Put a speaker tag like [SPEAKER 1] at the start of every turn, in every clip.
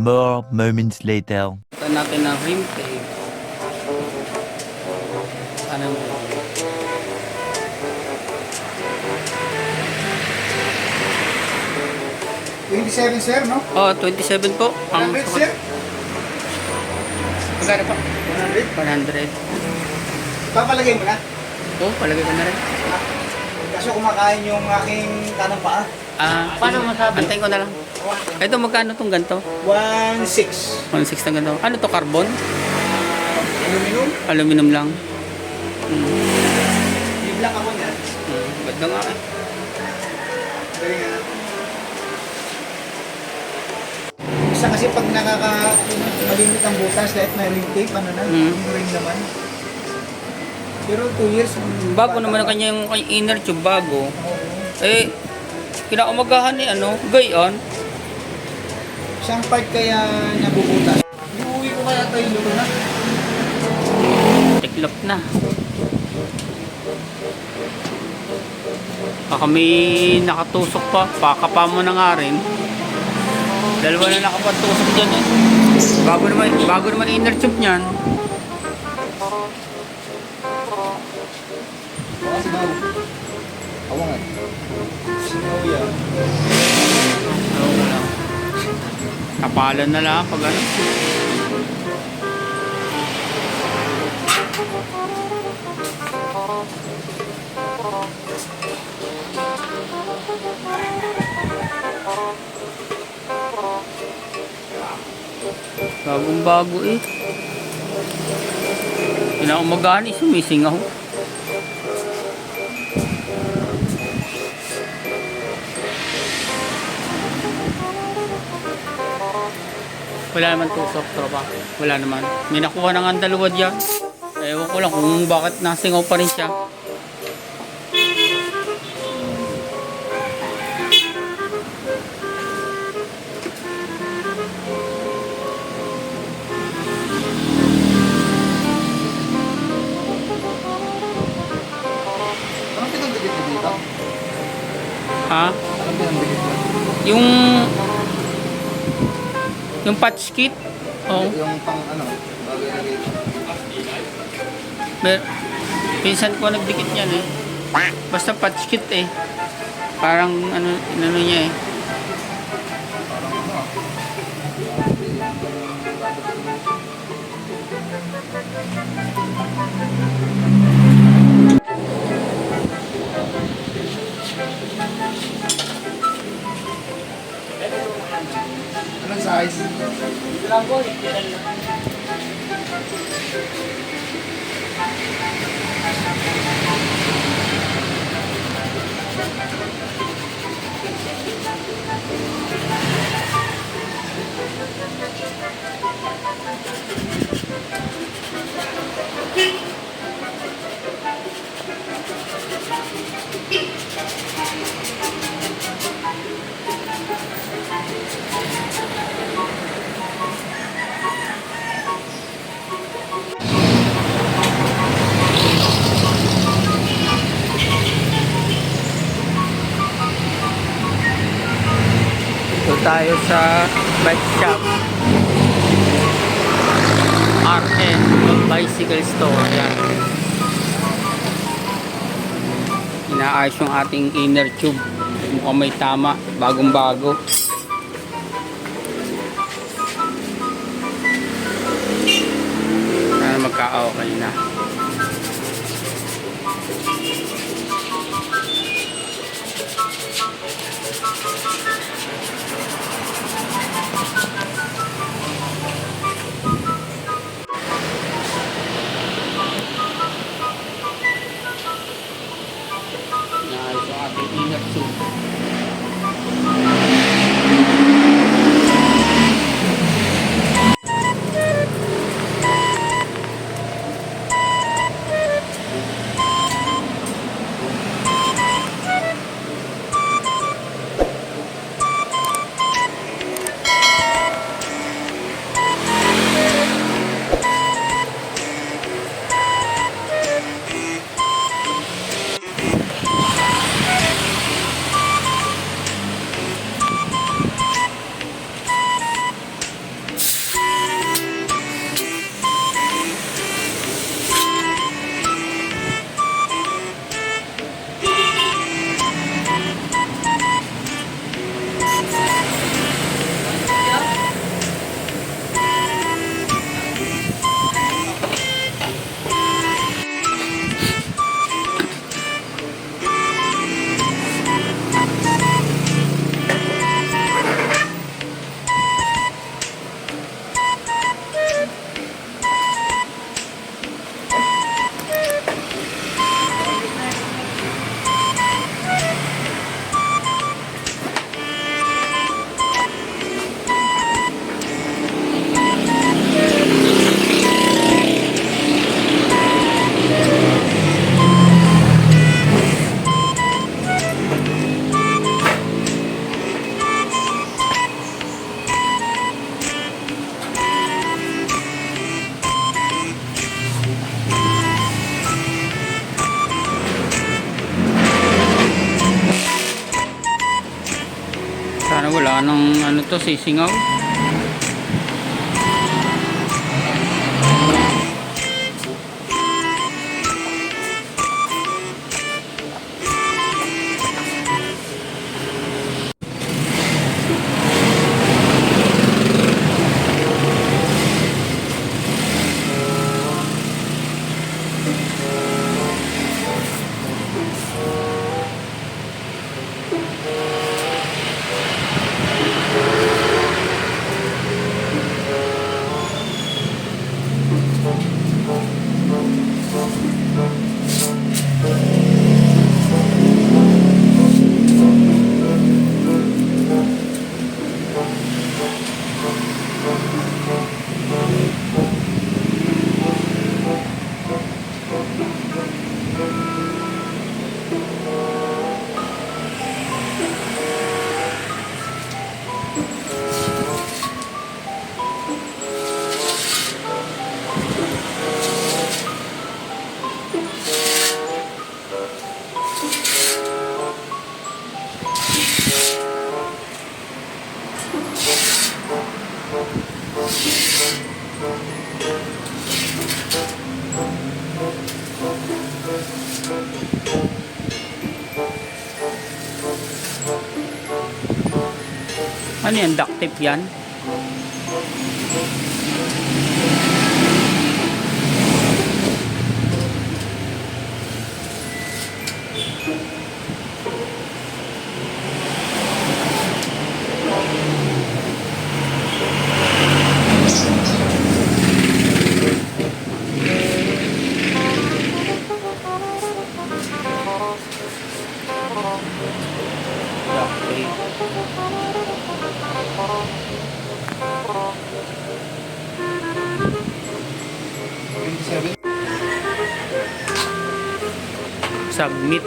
[SPEAKER 1] More moments later.
[SPEAKER 2] Ito natin ang rim tape. Ano mo?
[SPEAKER 3] 27 sir, no?
[SPEAKER 2] Oh, 27 po. Ang
[SPEAKER 3] 100 sir?
[SPEAKER 2] magkano po?
[SPEAKER 3] 100?
[SPEAKER 2] 100.
[SPEAKER 3] Papalagay mo na.
[SPEAKER 2] Oh, palagay ko na rin.
[SPEAKER 3] Kaso kumakain yung aking kanang paa.
[SPEAKER 2] Paano masabi? Antayin ko na lang. Ito, magkano tong ganito?
[SPEAKER 3] 1.6.
[SPEAKER 2] 1.6 na ganito. Ano to, carbon?
[SPEAKER 3] Aluminum.
[SPEAKER 2] Aluminum lang.
[SPEAKER 3] Biblang ako niyan.
[SPEAKER 2] Ganda nga eh.
[SPEAKER 3] Galing nga. Isa kasi pag malimit ang butas, kahit may ring tape, ano na, yung ring naman. Pero 2 years.
[SPEAKER 2] Bago naman ang kanyang inner tube, bago. Eh, kinaumagahan ni ano, gayon.
[SPEAKER 3] Isang part kaya nabubutas. Iuwi ko kaya tayo luto na.
[SPEAKER 2] Tiklop na. Baka may nakatusok pa. Pakapa mo na nga rin. Dalawa na nakapatusok dyan eh. Bago naman inner tube niyan.
[SPEAKER 3] Sinaw. Awangan. Sinaw yan.
[SPEAKER 2] Oo lang. Kapalan na lang pag ano. Bagong bago eh. Kinaumagahan eh, sumisingaw. Wala naman tusok, tropa. Wala naman. May nakuha na nga ang dalawa dyan. Ewan ko lang kung bakit nasingaw pa rin siya.
[SPEAKER 3] Anong pinagdikit mo dito?
[SPEAKER 2] Ha?
[SPEAKER 3] Anong pinagdikit mo?
[SPEAKER 2] Yung patch kit. Oh.
[SPEAKER 3] Yung pang ano, bagay na dito.
[SPEAKER 2] Pinsan ko nagdikit niyan eh. Basta patch kit eh. Parang ano niya eh.
[SPEAKER 3] Parang ano ah. Anong size?
[SPEAKER 2] Ito tayo sa bike shop. RN Bicycle Store. Yan. Inaayos yung ating inner tube. Mukhang may tama. Bagong bago. Sana magka-okay na. Inaayos yung ating inner tube. Parang ano to, sisingaw. Ano yan? Duct tape yan? Duct tape. Submit.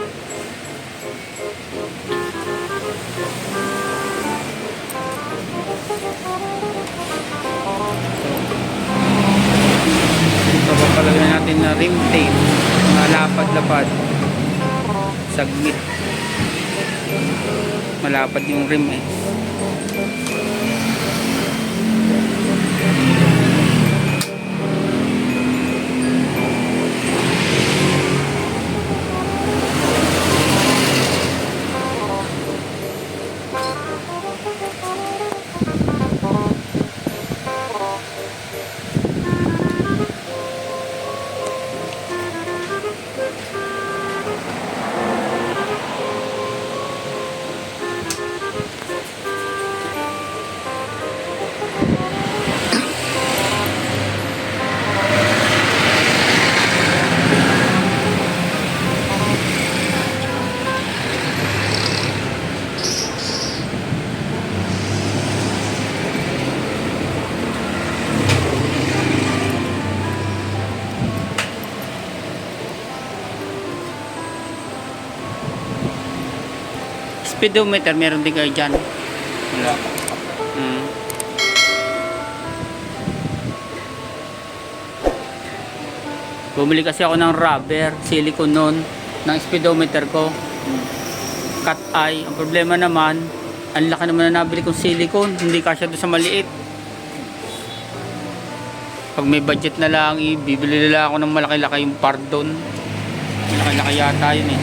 [SPEAKER 2] Papapalagay natin na rim tape na lapad-lapad. Submit. Malapad yung rim eh. Speedometer, meron din kayo dyan. Wala. Bumili kasi ako ng rubber, silicone nun, ng speedometer ko. Cut eye. Ang problema naman, ang laki naman na nabili kong silicone, hindi kasya doon sa maliit. Pag may budget na lang, bibili nila ako ng malaki-laki yung pardon. Malaki-laki yata yun eh.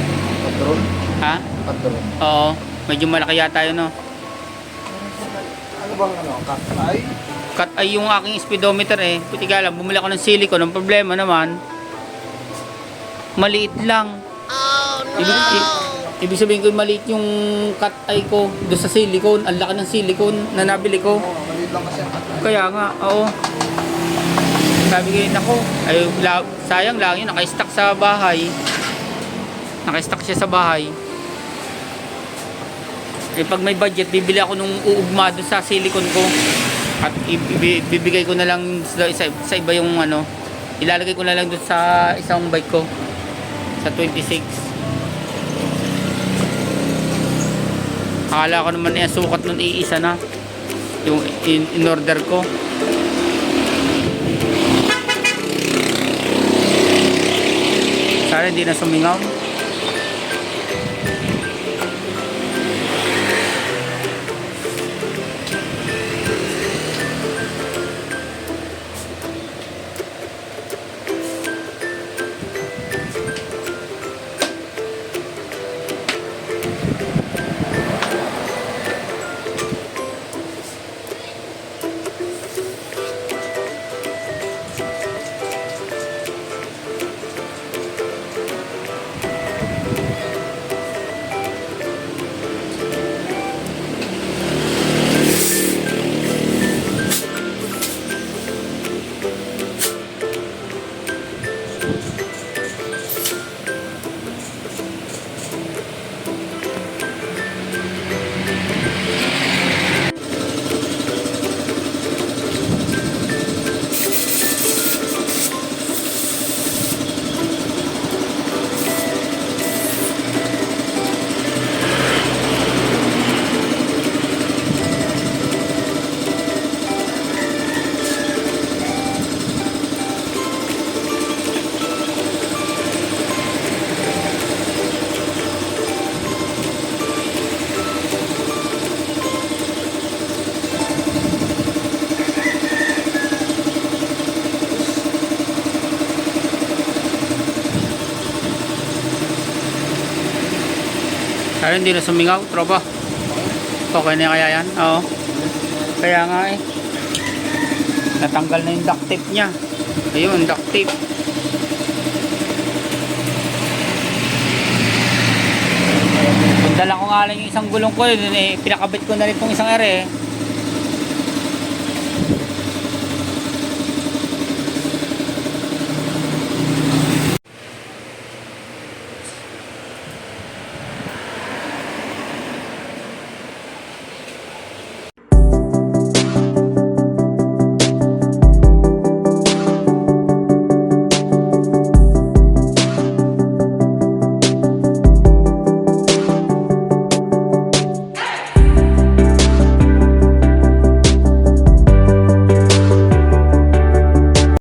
[SPEAKER 3] Patron?
[SPEAKER 2] Ha?
[SPEAKER 3] Patron.
[SPEAKER 2] Oo. Medyo malaki yata yun, no?
[SPEAKER 3] Ano bang ano? Cut-eye?
[SPEAKER 2] Cut-eye yung aking speedometer eh. Puti ka lang, bumili ako ng silicone. Ang problema naman, maliit lang. Oh, no! Ibig sabihin ko, maliit yung cut-eye ko doon sa silicone. Ang laki ng silicone na nabili ko.
[SPEAKER 3] Oo, maliit lang kasi ang cut-eye.
[SPEAKER 2] Kaya nga, oo. Sabi ko, nako, ay, sayang lang yun. Naka-stack sa bahay. Naka-stack siya sa bahay. Eh, pag may budget, bibili ako nung uugma doon sa silicone ko. At bibigay ko na lang sa iba yung ano. Ilalagay ko na lang doon sa isang bike ko. Sa 26. Akala ko naman na sukat nun iisa na. Yung in order ko. Sana hindi na sumingaw. Ano, hindi na sumingaw, tropa. Okay na kaya yan? Oo. Kaya nga eh. Natanggal na yung duct tape niya. Ayun, duct tape. Dala ko nga lang yung isang gulong ko, pinakabit ko na rin itong isang ere.